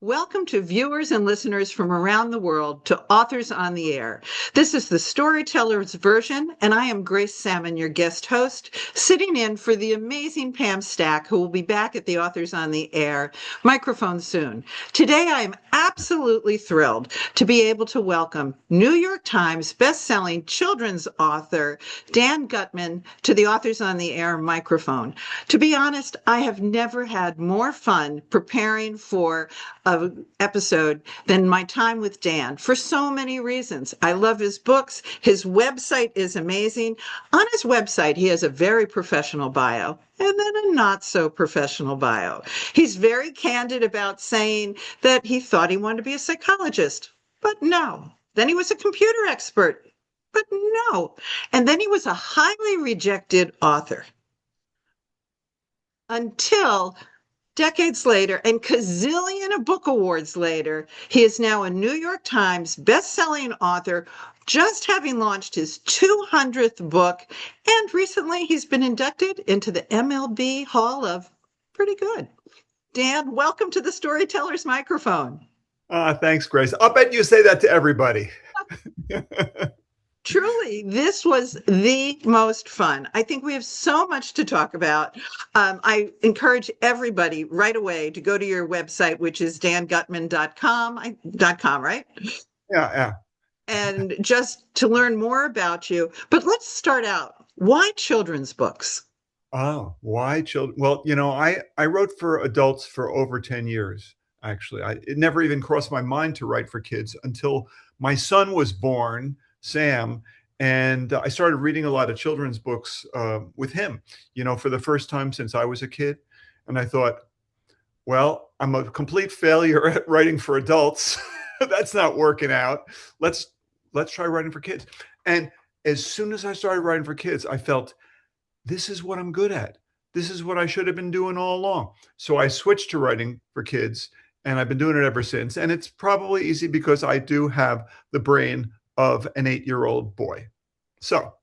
Welcome to viewers and listeners from around the world to Authors on the Air. This is the storyteller's version, and I am Grace Sammon, your guest host, sitting in for the amazing Pam Stack, who will be back at the Authors on the Air microphone soon. Today, I am absolutely thrilled to be able to welcome New York Times best-selling children's author Dan Gutman to the Authors on the Air microphone. To be honest, I have never had more fun preparing for episode than my time with Dan for so many reasons. I love his books. His website is amazing. On his website, he has a very professional bio and then a not so professional bio. He's very candid about saying that he thought he wanted to be a psychologist, but no. Then he was a computer expert, but no. And then he was a highly rejected author until decades later and gazillion of book awards later, he is now a New York Times best-selling author, just having launched his 200th book. And recently he's been inducted into the MLB Hall of Pretty Good. Dan, welcome to the Storyteller's Microphone. Thanks, Grace. I'll bet you say that to everybody. Truly, this was the most fun. I think we have so much to talk about. I encourage everybody right away to go to your website, which is dangutman.com, right? Yeah. And just to learn more about you. But let's start out. Why children's books? Oh, why children? Well, I wrote for adults for over 10 years, actually. It never even crossed my mind to write for kids until my son was born, Sam, and I started reading a lot of children's books with him, for the first time since I was a kid. And I thought, well, I'm a complete failure at writing for adults. That's not working out. Let's try writing for kids. And as soon as I started writing for kids, I felt this is what I'm good at. This is what I should have been doing all along. So I switched to writing for kids, and I've been doing it ever since. And it's probably easy because I do have the brain of an 8-year-old boy. So.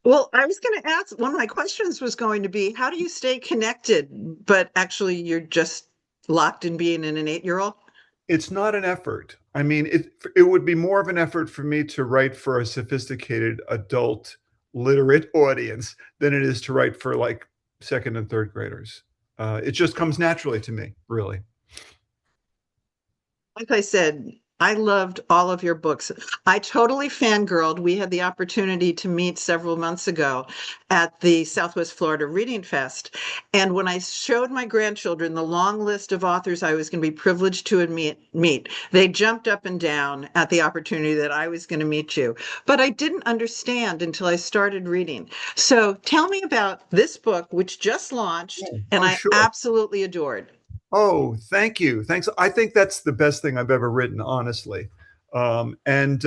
Well, I was going to ask, one of my questions was going to be, how do you stay connected, but actually you're just locked in being an 8-year-old? It's not an effort. I mean, it would be more of an effort for me to write for a sophisticated adult literate audience than it is to write for like second and third graders. It just comes naturally to me, really. Like I said, I loved all of your books. I totally fangirled. We had the opportunity to meet several months ago at the Southwest Florida Reading Fest. And when I showed my grandchildren the long list of authors I was going to be privileged to meet, they jumped up and down at the opportunity that I was going to meet you. But I didn't understand until I started reading. So tell me about this book, which just launched, and I sure. absolutely adored. Oh, thank you. Thanks. I think that's the best thing I've ever written, honestly. And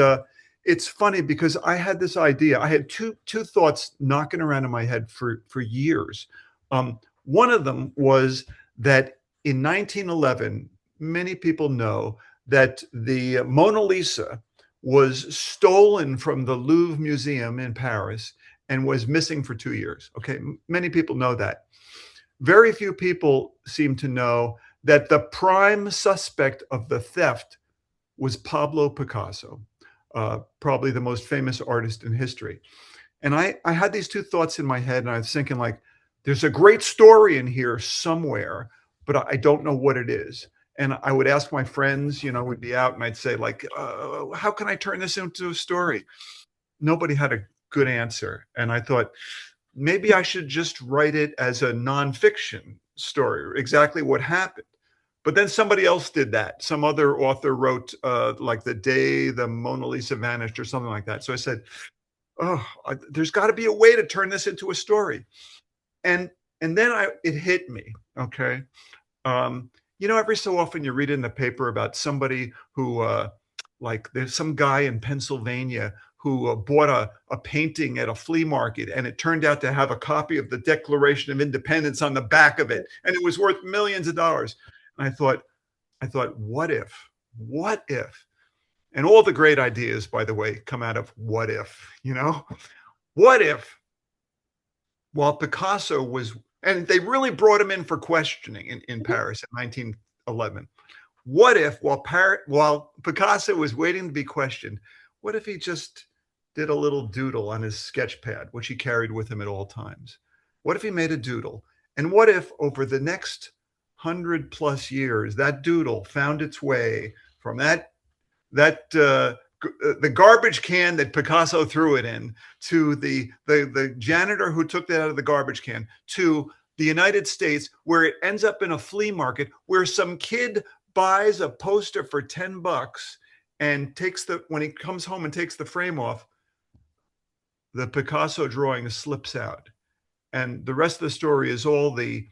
it's funny because I had this idea. I had two thoughts knocking around in my head for years. One of them was that in 1911, many people know that the Mona Lisa was stolen from the Louvre Museum in Paris and was missing for 2 years. Okay, many people know that. Very few people seem to know that the prime suspect of the theft was Pablo Picasso, probably the most famous artist in history. And I had these two thoughts in my head, and I was thinking, like, there's a great story in here somewhere, but I don't know what it is. And I would ask my friends, we'd be out, and I'd say, like, how can I turn this into a story? Nobody had a good answer. And I thought, maybe I should just write it as a nonfiction story, exactly what happened. But then somebody else did that. Some other author wrote like the day the Mona Lisa vanished or something like that. So I said, there's got to be a way to turn this into a story. And then it hit me, okay? Every so often you read in the paper about somebody who, like there's some guy in Pennsylvania who bought a painting at a flea market, and it turned out to have a copy of the Declaration of Independence on the back of it, and it was worth millions of dollars. And I thought, what if? And all the great ideas, by the way, come out of what if, What if, while Picasso was, and they really brought him in for questioning in Paris in 11. What if, while Picasso was waiting to be questioned, what if he just did a little doodle on his sketch pad, which he carried with him at all times? What if he made a doodle? And what if over the next 100+ years, that doodle found its way from the garbage can that Picasso threw it in, to the janitor who took that out of the garbage can, to the United States, where it ends up in a flea market where some kid buys a poster for $10 and when he comes home and takes the frame off, the Picasso drawing slips out. And the rest of the story is all the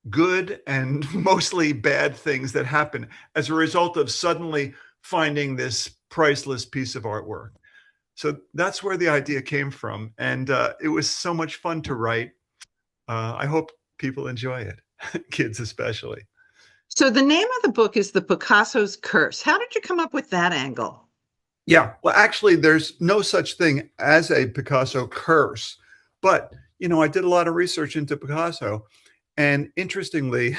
good and mostly bad things that happen as a result of suddenly finding this priceless piece of artwork. So that's where the idea came from. And it was so much fun to write. I hope people enjoy it, kids especially. So the name of the book is The Picasso's Curse. How did you come up with that angle? Yeah, well, actually, there's no such thing as a Picasso curse. But, I did a lot of research into Picasso. And interestingly,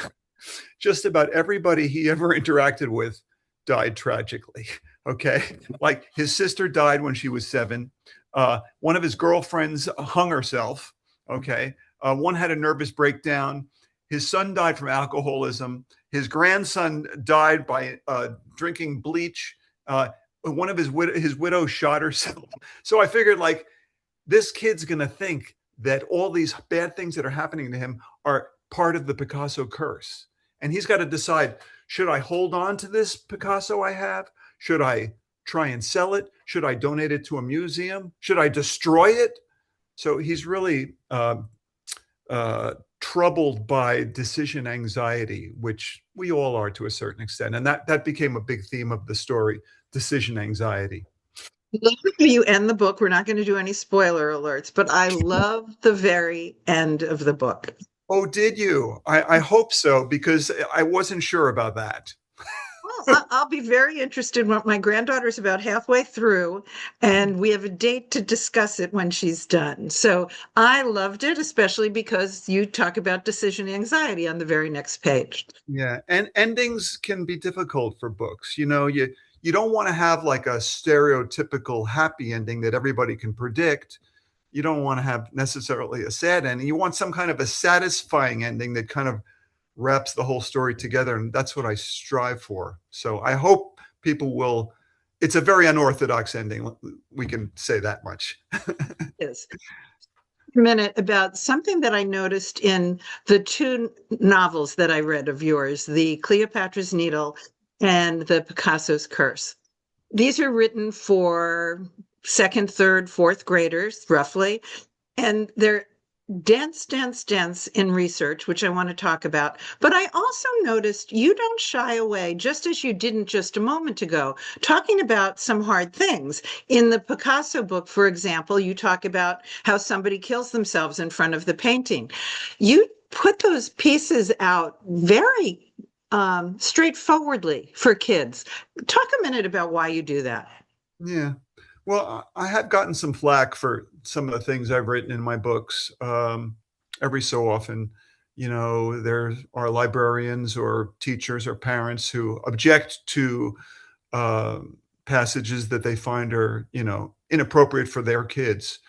just about everybody he ever interacted with died tragically. Okay. Like his sister died when she was 7. One of his girlfriends hung herself. Okay. One had a nervous breakdown. His son died from alcoholism. His grandson died by drinking bleach. One of his widow shot herself. So I figured, like, this kid's going to think that all these bad things that are happening to him are part of the Picasso curse. And he's got to decide, should I hold on to this Picasso I have? Should I try and sell it? Should I donate it to a museum? Should I destroy it? So he's really troubled by decision anxiety, which we all are to a certain extent. And that became a big theme of the story, decision anxiety. Love how you end the book. We're not going to do any spoiler alerts, but I love the very end of the book. Oh, did you? I hope so, because I wasn't sure about that. Well, I'll be very interested when my granddaughter's about halfway through, and we have a date to discuss it when she's done. So I loved it, especially because you talk about decision anxiety on the very next page. Yeah, and endings can be difficult for books. You don't want to have like a stereotypical happy ending that everybody can predict. You don't want to have necessarily a sad ending. You want some kind of a satisfying ending that kind of wraps the whole story together. And that's what I strive for. So I hope people will. It's a very unorthodox ending. We can say that much. Yes. A minute about something that I noticed in the 2 novels that I read of yours, the Cleopatra's Needle and the Picasso's Curse. These are written for 2nd, 3rd, 4th graders, roughly, and they're dense in research, which I want to talk about. But I also noticed you don't shy away, just as you didn't just a moment ago, talking about some hard things. In the Picasso book, for example, you talk about how somebody kills themselves in front of the painting. You put those pieces out very straightforwardly for kids. Talk a minute about why you do that. Yeah. Well, I have gotten some flack for some of the things I've written in my books. Every so often, there are librarians or teachers or parents who object to passages that they find are, inappropriate for their kids.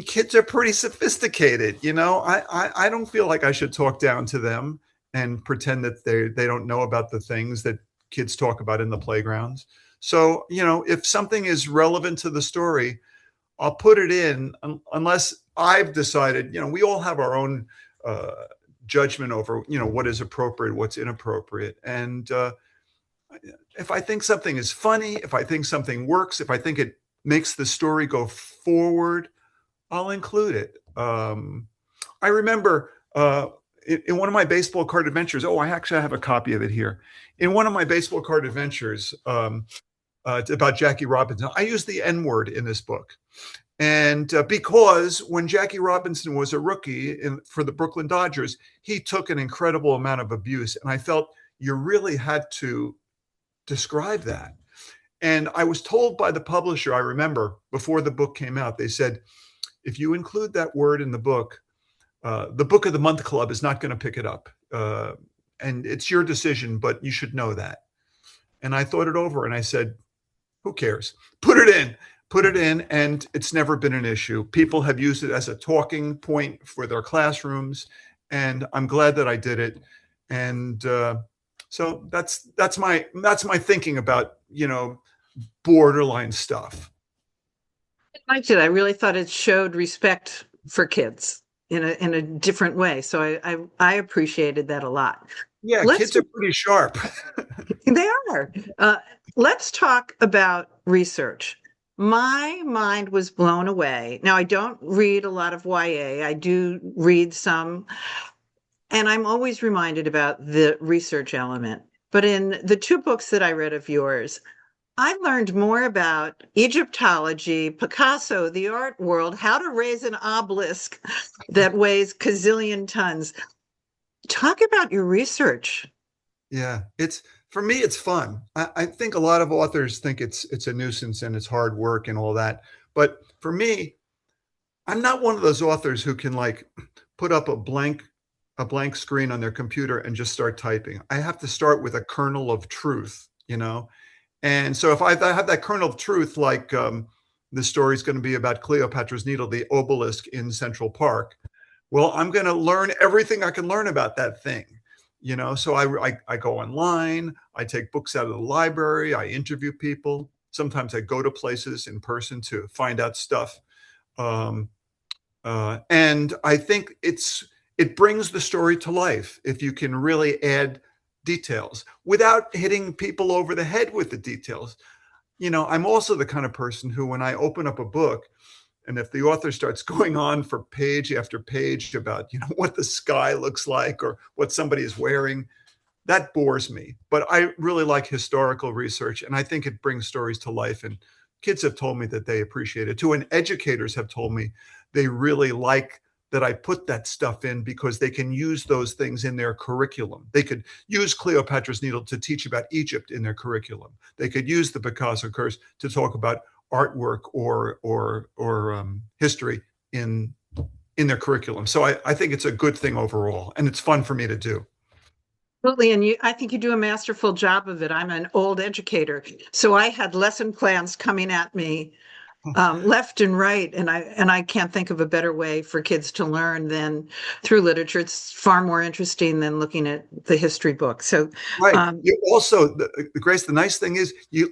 Kids are pretty sophisticated. I don't feel like I should talk down to them and pretend that they don't know about the things that kids talk about in the playgrounds. So, if something is relevant to the story, I'll put it in, unless I've decided, we all have our own judgment over, what is appropriate, what's inappropriate. And if I think something is funny, if I think something works, if I think it makes the story go forward, I'll include it. I remember in one of my baseball card adventures, I actually have a copy of it here. In one of my baseball card adventures about Jackie Robinson, I used the N word in this book. And because when Jackie Robinson was a rookie for the Brooklyn Dodgers, he took an incredible amount of abuse. And I felt you really had to describe that. And I was told by the publisher, I remember before the book came out, they said, if you include that word in the book, the Book of the Month Club is not going to pick it up. And it's your decision, but you should know that. And I thought it over and I said, who cares? Put it in. Put it in, and it's never been an issue. People have used it as a talking point for their classrooms, and I'm glad that I did it. And so that's my thinking about, borderline stuff. I liked it. I really thought it showed respect for kids in a different way. So I appreciated that a lot. Yeah, kids are pretty sharp. They are. Let's talk about research. My mind was blown away. Now, I don't read a lot of YA. I do read some, and I'm always reminded about the research element. But in the two books that I read of yours, I learned more about Egyptology, Picasso, the art world, how to raise an obelisk that weighs gazillion tons. Talk about your research. Yeah, for me, it's fun. I think a lot of authors think it's a nuisance and it's hard work and all that. But for me, I'm not one of those authors who can like put up a blank screen on their computer and just start typing. I have to start with a kernel of truth, And so if I have that kernel of truth, like the story is going to be about Cleopatra's Needle, the obelisk in Central Park, well, I'm going to learn everything I can learn about that thing. So I go online, I take books out of the library, I interview people. Sometimes I go to places in person to find out stuff. And I think it brings the story to life if you can really add details without hitting people over the head with the details. I'm also the kind of person who, when I open up a book, and if the author starts going on for page after page about, what the sky looks like or what somebody is wearing, that bores me. But I really like historical research, and I think it brings stories to life. And kids have told me that they appreciate it too. And educators have told me they really like that I put that stuff in because they can use those things in their curriculum. They could use Cleopatra's Needle to teach about Egypt in their curriculum. They could use the Picasso Curse to talk about artwork or history in their curriculum. So I think it's a good thing overall, and it's fun for me to do. Absolutely. And I think you do a masterful job of it. I'm an old educator, so I had lesson plans coming at me left and right, and I can't think of a better way for kids to learn than through literature. It's far more interesting than looking at the history book. So, right. You also, Grace, the nice thing is you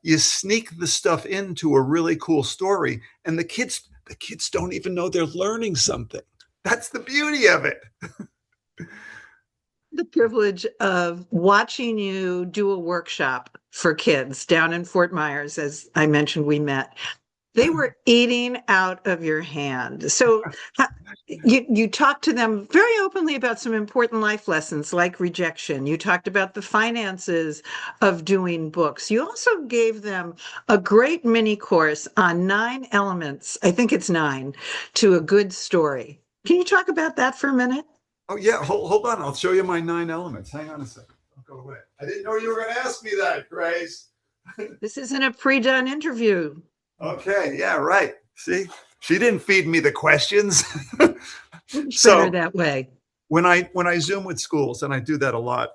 you sneak the stuff into a really cool story, and the kids don't even know they're learning something. That's the beauty of it. The privilege of watching you do a workshop for kids down in Fort Myers, as I mentioned, we met. They were eating out of your hand. So you talked to them very openly about some important life lessons like rejection. You talked about the finances of doing books. You also gave them a great mini course on 9 elements, I think it's 9, to a good story. Can you talk about that for a minute? Oh, yeah. Hold on. I'll show you my 9 elements. Hang on a second. I'll go away. I didn't know you were going to ask me that, Grace. This isn't a pre-done interview. Okay. Yeah, right. See, she didn't feed me the questions. So that way. When I Zoom with schools, and I do that a lot,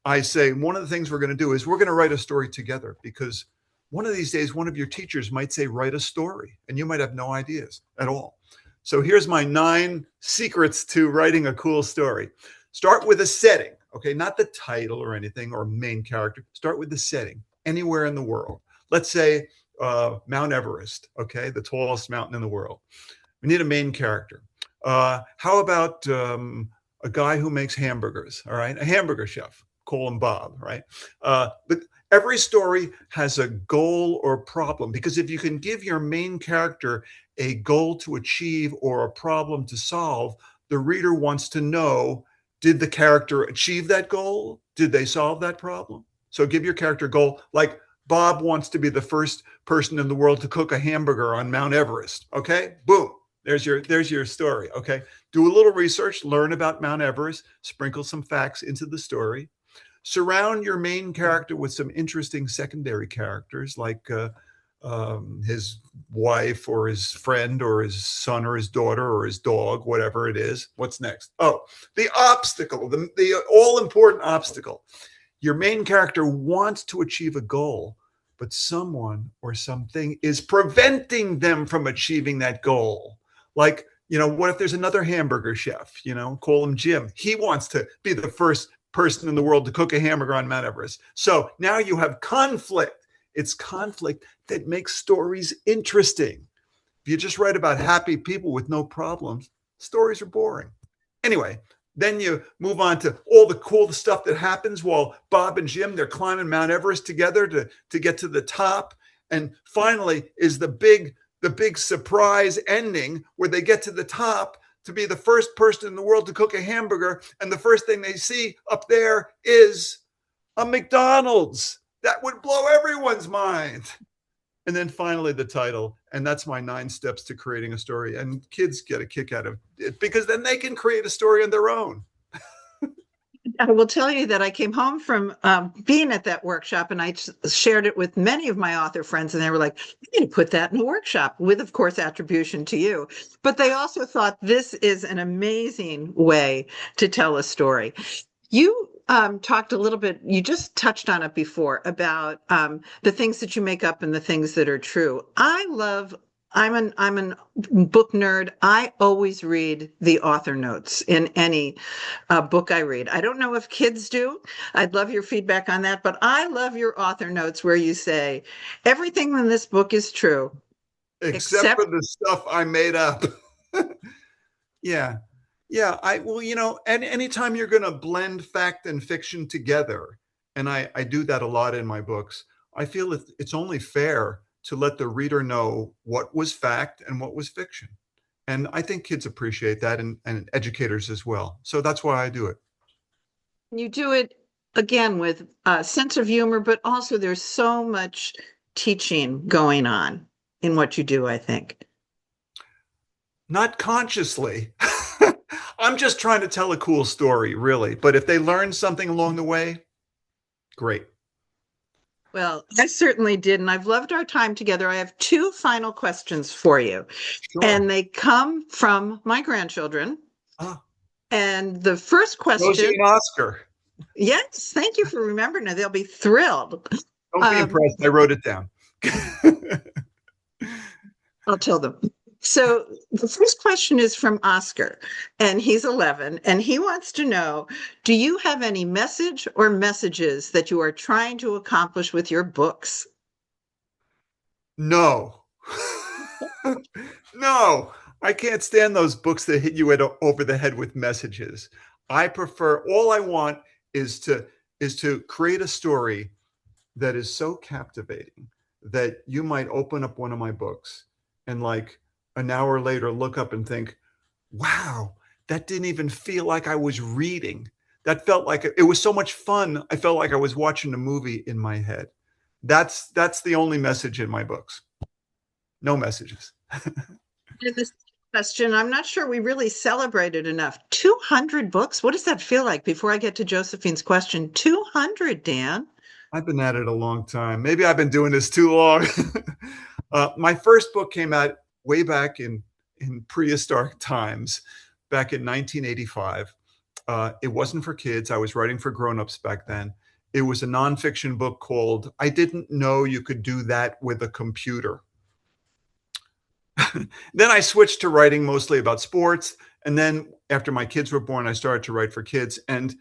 I say, one of the things we're going to do is we're going to write a story together, because one of these days, one of your teachers might say, write a story, and you might have no ideas at all. So here's my 9 secrets to writing a cool story. Start with a setting, okay? Not the title or anything or main character. Start with the setting, anywhere in the world. Let's say Mount Everest, okay? The tallest mountain in the world. We need a main character. How about a guy who makes hamburgers, all right? A hamburger chef. Call him Bob, right? But every story has a goal or problem, because if you can give your main character a goal to achieve or a problem to solve, the reader wants to know, did the character achieve that goal? Did they solve that problem? So give your character a goal, like Bob wants to be the first person in the world to cook a hamburger on Mount Everest. Okay, boom. There's your story. Okay, do a little research, learn about Mount Everest, sprinkle some facts into the story. Surround your main character with some interesting secondary characters, like his wife or his friend or his son or his daughter or his dog, whatever it is. What's next? Oh, the obstacle, the all important obstacle. Your main character wants to achieve a goal, but someone or something is preventing them from achieving that goal. Like, what if there's another hamburger chef, call him Jim. He wants to be the first person in the world to cook a hamburger on Mount Everest. So now you have conflict. It's conflict that makes stories interesting. If you just write about happy people with no problems, stories are boring. Anyway, then you move on to all the cool stuff that happens while Bob and Jim, they're climbing Mount Everest together to get to the top. And finally is the big surprise ending where they get to the top to be the first person in the world to cook a hamburger. And the first thing they see up there is a McDonald's. That would blow everyone's mind. And then finally the title. And that's my 9 steps to creating a story. And kids get a kick out of it because then they can create a story on their own. I will tell you that I came home from being at that workshop, and I shared it with many of my author friends, and they were like, "You need to put that in a workshop," with, of course, attribution to you. But they also thought this is an amazing way to tell a story. You talked a little bit, you just touched on it before, about the things that you make up and the things that are true. I'm an book nerd. I always read the author notes in any book I read. I don't know if kids do. I'd love your feedback on that, but I love your author notes where you say everything in this book is true. Except for the stuff I made up. Yeah. Yeah. And anytime you're going to blend fact and fiction together, and I do that a lot in my books, I feel it's only fair to let the reader know what was fact and what was fiction. And I think kids appreciate that, and educators as well. So that's why I do it. You do it, again, with a sense of humor, but also there's so much teaching going on in what you do, I think. Not consciously. I'm just trying to tell a cool story, really. But if they learn something along the way, great. Well, I certainly did, and I've loved our time together. I have 2 final questions for you, Sure. and they come from my grandchildren. And the first question— Rosie and Oscar. Yes, thank you for remembering it. They'll be thrilled. Don't be impressed. I wrote it down. I'll tell them. So the first question is from Oscar, and he's 11, and he wants to know, do you have any message or messages that you are trying to accomplish with your books? No. No, I can't stand those books that hit you over the head with messages. I prefer, all I want is to create a story that is so captivating that you might open up one of my books and like an hour later look up and think, wow, that didn't even feel like I was reading. That felt like it was so much fun. I felt like I was watching a movie in my head. That's the only message in my books. No messages. And this question, I'm not sure we really celebrated enough. 200 books? What does that feel like? Before I get to Josephine's question, 200, Dan. I've been at it a long time. Maybe I've been doing this too long. My first book came out way back in prehistoric times, back in 1985. It wasn't for kids. I was writing for grown-ups back then. It was a nonfiction book called I Didn't Know You Could Do That with a Computer. Then I switched to writing mostly about sports. And then after my kids were born, I started to write for kids. And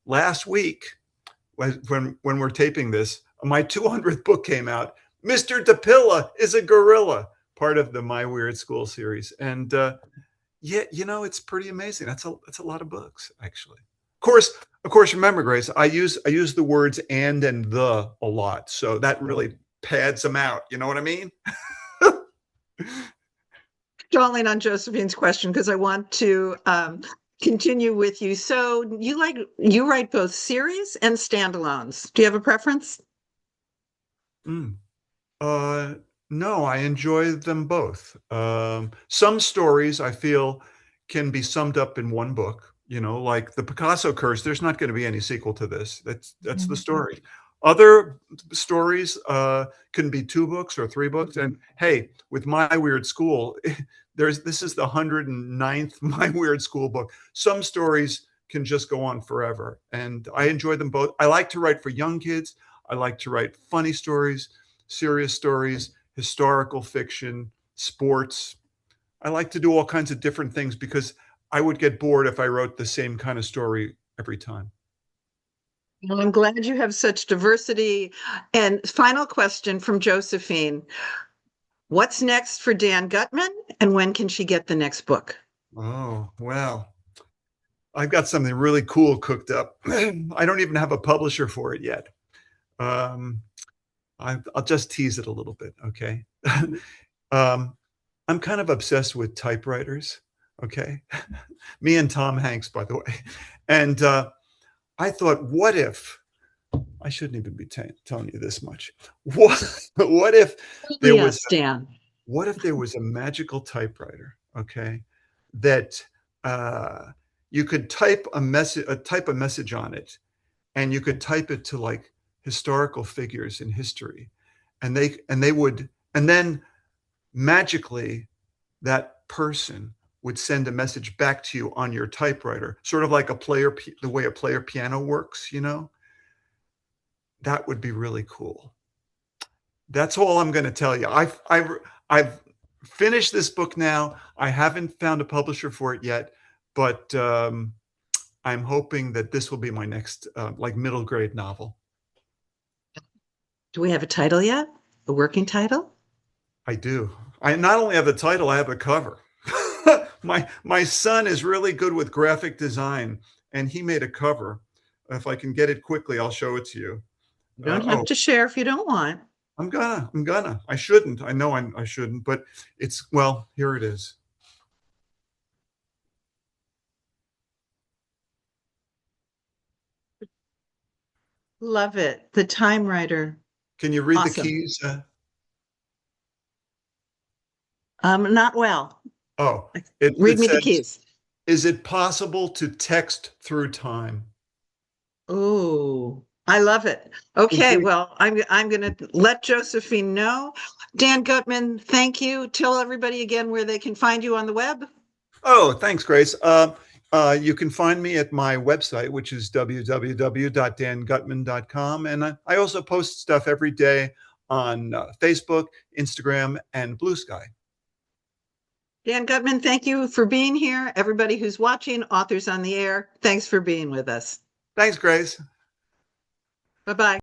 last week, when we're taping this, my 200th book came out. Mr. DiPilla is a gorilla, part of the My Weird School series. And yeah, it's pretty amazing. That's a lot of books, actually. Of course, remember, Grace, I use the words and the a lot. So that really pads them out. You know what I mean? Stalling on Josephine's question because I want to continue with you. So you write both series and standalones. Do you have a preference? No, I enjoy them both. Some stories I feel can be summed up in one book, like the Picasso Curse. There's not going to be any sequel to this. That's the story. Other stories can be 2 books or 3 books. And hey, with My Weird School, this is the 109th My Weird School book. Some stories can just go on forever, and I enjoy them both. I like to write for young kids. I like to write funny stories, serious stories, historical fiction, sports. I like to do all kinds of different things because I would get bored if I wrote the same kind of story every time. Well, I'm glad you have such diversity. And final question from Josephine. What's next for Dan Gutman, and when can she get the next book? Oh, well, I've got something really cool cooked up. I don't even have a publisher for it yet. Um, I'll just tease it a little bit, okay? um, I'm kind of obsessed with typewriters, okay? Me and Tom Hanks, by the way. And I thought, what if, I shouldn't even be telling you this much. What if there was, Yes, Dan. what if there was a magical typewriter, okay, that you could type a message on it, and you could type it to like historical figures in history, and they would, and then magically that person would send a message back to you on your typewriter, sort of like the way a player piano works, you know. That would be really cool. That's all I'm going to tell you. I've finished this book now. I haven't found a publisher for it yet, but I'm hoping that this will be my next like middle grade novel. Do we have a title yet? A working title? I do. I not only have the title, I have a cover. My son is really good with graphic design, and he made a cover. If I can get it quickly, I'll show it to you. You don't have to share if you don't want. I'm gonna. I shouldn't. I know I shouldn't, but well, here it is. Love it. The Time Writer. Can you read Awesome. the keys? Not well. Oh, Read it me the says, keys. is it possible to text through time? Oh, I love it. Okay, well, I'm going to let Josephine know. Dan Gutman, thank you. Tell everybody again where they can find you on the web. Oh, thanks, Grace. You can find me at my website, which is www.dangutman.com. And I also post stuff every day on Facebook, Instagram, and Blue Sky. Dan Gutman, thank you for being here. Everybody who's watching Authors on the Air, thanks for being with us. Thanks, Grace. Bye-bye.